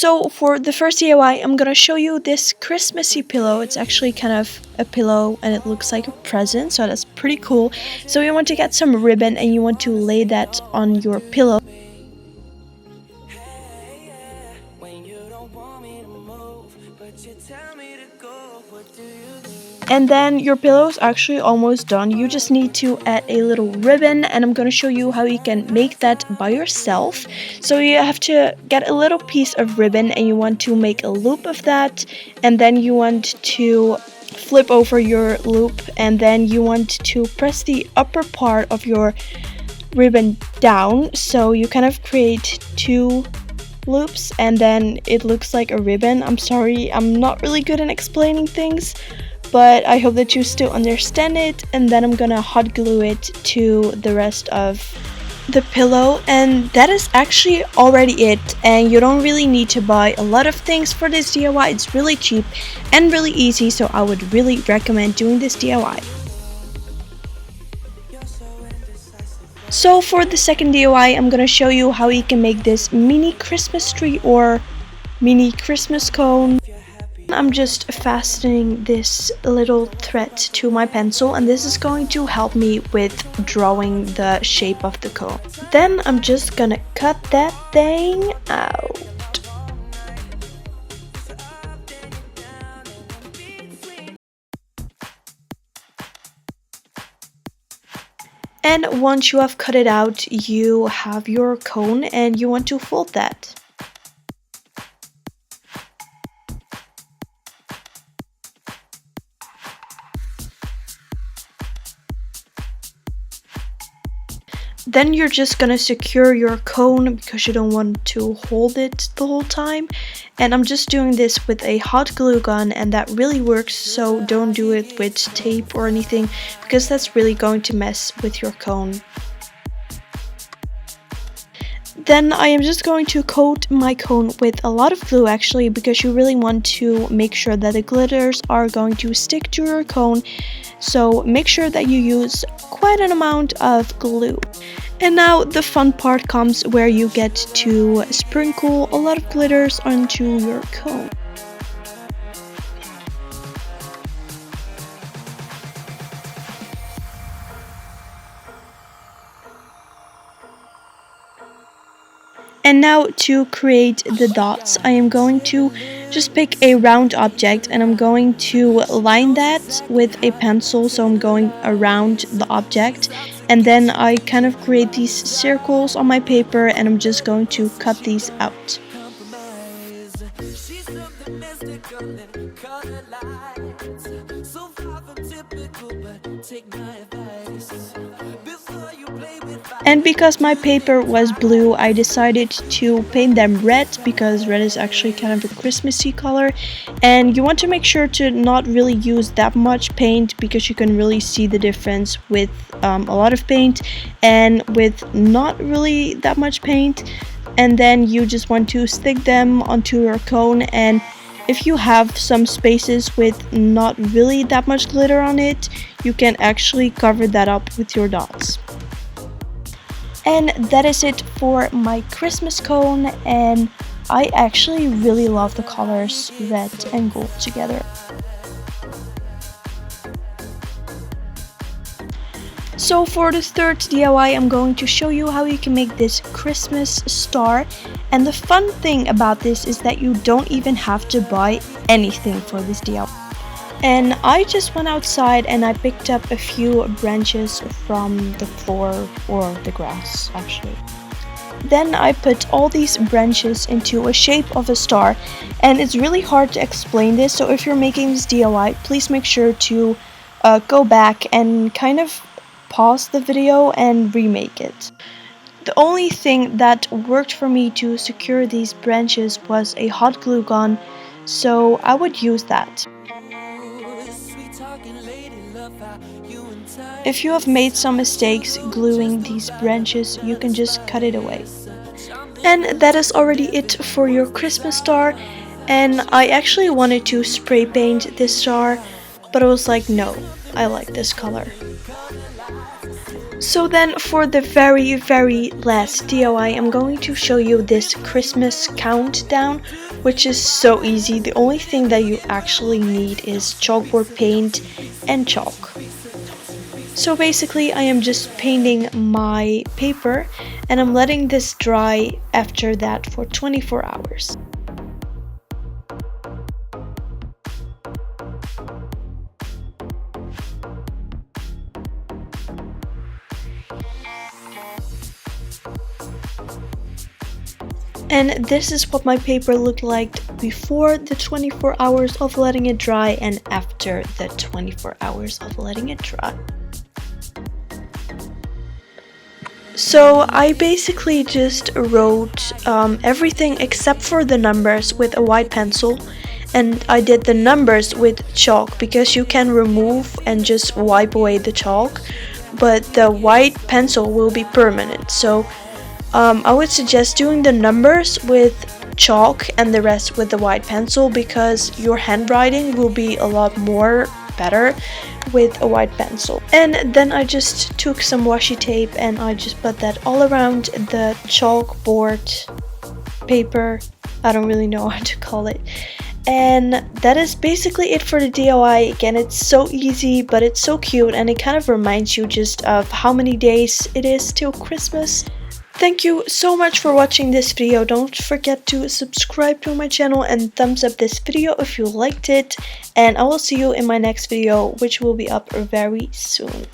So for the first DIY, I'm gonna show you this Christmassy pillow. It's actually kind of a pillow and it looks like a present, so that's pretty cool. So you want to get some ribbon and you want to lay that on your pillow. And then your pillow is actually almost done. You just need to add a little ribbon, and I'm going to show you how you can make that by yourself. So you have to get a little piece of ribbon and you want to make a loop of that, and then you want to flip over your loop, and then you want to press the upper part of your ribbon down, so you kind of create two loops and then it looks like a ribbon. I'm sorry, I'm not really good at explaining things, but I hope that you still understand it. And then I'm gonna hot glue it to the rest of the pillow, and that is actually already it. And you don't really need to buy a lot of things for this DIY. It's really cheap and really easy, so I would really recommend doing this DIY. So for the second DIY, I'm gonna show you how you can make this mini Christmas tree or mini Christmas cone. I'm just fastening this little thread to my pencil, and this is going to help me with drawing the shape of the cone. Then I'm just gonna cut that thing out. And once you have cut it out, you have your cone and you want to fold that. Then you're just gonna secure your cone because you don't want to hold it the whole time. And I'm just doing this with a hot glue gun, and that really works, so don't do it with tape or anything because that's really going to mess with your cone. Then I am just going to coat my cone with a lot of glue actually, because you really want to make sure that the glitters are going to stick to your cone. So make sure that you use quite an amount of glue. And now the fun part comes, where you get to sprinkle a lot of glitters onto your cone. And now to create the dots, I am going to just pick a round object and I'm going to line that with a pencil, so I'm going around the object, and then I kind of create these circles on my paper and I'm just going to cut these out. And because my paper was blue, I decided to paint them red, because red is actually kind of a Christmassy color. And you want to make sure to not really use that much paint, because you can really see the difference with a lot of paint and with not really that much paint. And then you just want to stick them onto your cone, and if you have some spaces with not really that much glitter on it, you can actually cover that up with your dots. And that is it for my Christmas cone, and I actually really love the colors red and gold together. So for the third DIY, I'm going to show you how you can make this Christmas star. And the fun thing about this is that you don't even have to buy anything for this DIY. And I just went outside and I picked up a few branches from the floor, or the grass actually. Then I put all these branches into a shape of a star, and it's really hard to explain this, so if you're making this DIY, please make sure to go back and kind of pause the video and remake it. The only thing that worked for me to secure these branches was a hot glue gun, so I would use that. If you have made some mistakes gluing these branches, you can just cut it away. And that is already it for your Christmas star. And I actually wanted to spray paint this star, but I was like, no, I like this color. So then for the very last DIY, I'm going to show you this Christmas countdown, which is so easy. The only thing that you actually need is chalkboard paint and chalk. So basically I am just painting my paper and I'm letting this dry after that for 24 hours. And this is what my paper looked like before the 24 hours of letting it dry and after the 24 hours of letting it dry. So I basically just wrote everything except for the numbers with a white pencil, and I did the numbers with chalk because you can remove and just wipe away the chalk, but the white pencil will be permanent. So I would suggest doing the numbers with chalk and the rest with the white pencil because your handwriting will be a lot more better with a white pencil. And then I just took some washi tape and I just put that all around the chalkboard paper. I don't really know how to call it. And that is basically it for the DIY. Again, it's so easy, but it's so cute, and it kind of reminds you just of how many days it is till Christmas. Thank you so much for watching this video. Don't forget to subscribe to my channel and thumbs up this video if you liked it. And I will see you in my next video, which will be up very soon.